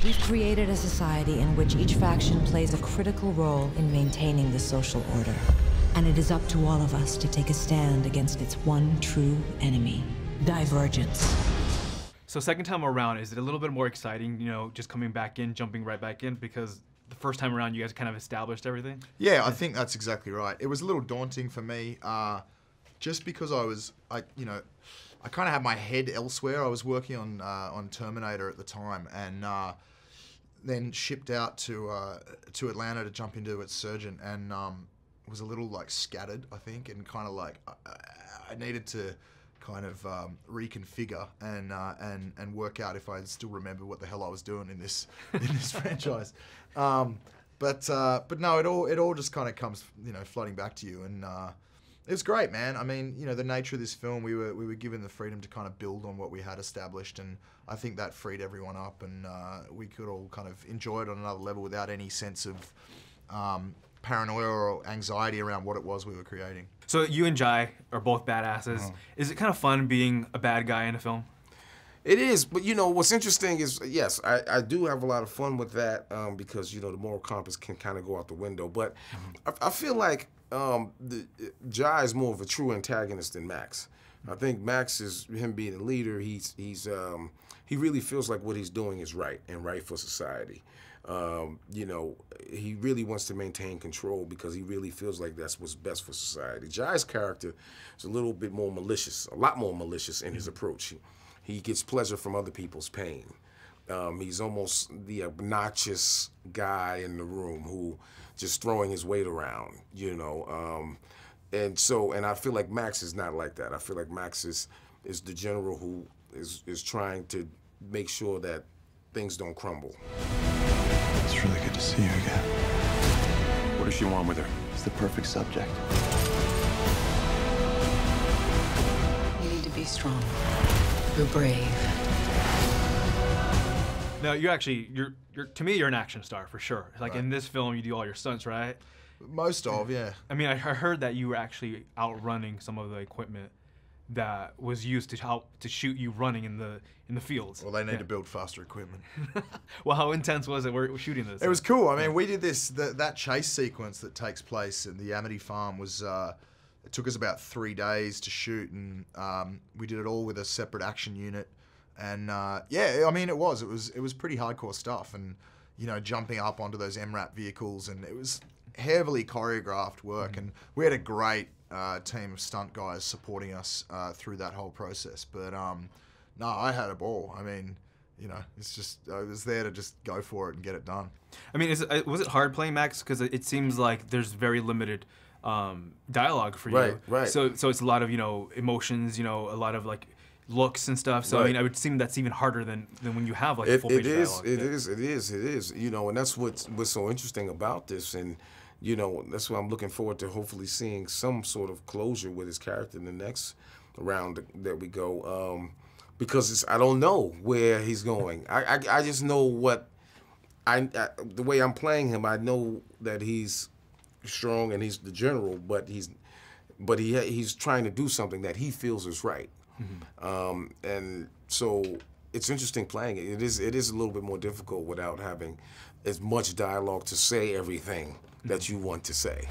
We've created a society in which each faction plays a critical role in maintaining the social order. And it is up to all of us to take a stand against its one true enemy, divergence. So second time around, is it a little bit more exciting, you know, just coming back in, jumping right back in? Because the first time around, you guys kind of established everything? Yeah, I think that's exactly right. It was a little daunting for me, just because I kind of had my head elsewhere. I was working on Terminator at the time, and then shipped out to Atlanta to jump into Insurgent, and was a little like scattered, I think, and kind of like I needed to kind of reconfigure and work out if I still remember what the hell I was doing in this franchise. But no, it all just kind of comes, you know, flooding back to you, and it was great, man. I mean, you know, the nature of this film, we were given the freedom to kind of build on what we had established, and I think that freed everyone up, and we could all kind of enjoy it on another level without any sense of paranoia or anxiety around what it was we were creating. So you and Jai are both badasses. Is it kind of fun being a bad guy in a film? It is, but you know, what's interesting is, yes, I do have a lot of fun with that because, you know, the moral compass can kind of go out the window. But I feel like Jai is more of a true antagonist than Max. I think Max is him being a leader. He really feels like what he's doing is right and right for society. You know, he really wants to maintain control because he really feels like that's what's best for society. Jai's character is a little bit more malicious, a lot more malicious in his approach. He gets pleasure from other people's pain. He's almost the obnoxious guy in the room who just throwing his weight around, you know. And I feel like Max is not like that. I feel like Max is the general who is trying to make sure that things don't crumble. It's really good to see you again. What does she want with her? It's the perfect subject. You need to be strong. You're brave. No, you're to me, you're an action star for sure. Like Right. in this film, you do all your stunts, right? Most of, yeah. I mean, I heard that you were actually outrunning some of the equipment that was used to shoot you running in the fields. Well, they need to build faster equipment. Well, how intense was it? We're shooting this. It was cool. I mean, we did this, that chase sequence that takes place in the Amity farm was, it took us about 3 days to shoot, and we did it all with a separate action unit. And yeah, I mean, it was pretty hardcore stuff, and you know, jumping up onto those MRAP vehicles, and it was heavily choreographed work, and we had a great team of stunt guys supporting us through that whole process. But no, I had a ball. I mean, you know, it's just, I was there to just go for it and get it done. I mean, was it hard playing Max? Because it seems like there's very limited dialogue for you. Right. So it's a lot of, you know, emotions, you know, a lot of like looks and stuff. So I mean, I would seem that's even harder than when you have like full page dialogue. It is. You know, and that's what's so interesting about this, and you know, that's why I'm looking forward to hopefully seeing some sort of closure with his character in the next round that we go. Because I don't know where he's going. I just know what the way I'm playing him. I know that he's strong and he's the general, but he's trying to do something that he feels is right. And so it's interesting playing it. It is a little bit more difficult without having as much dialogue to say everything that you want to say.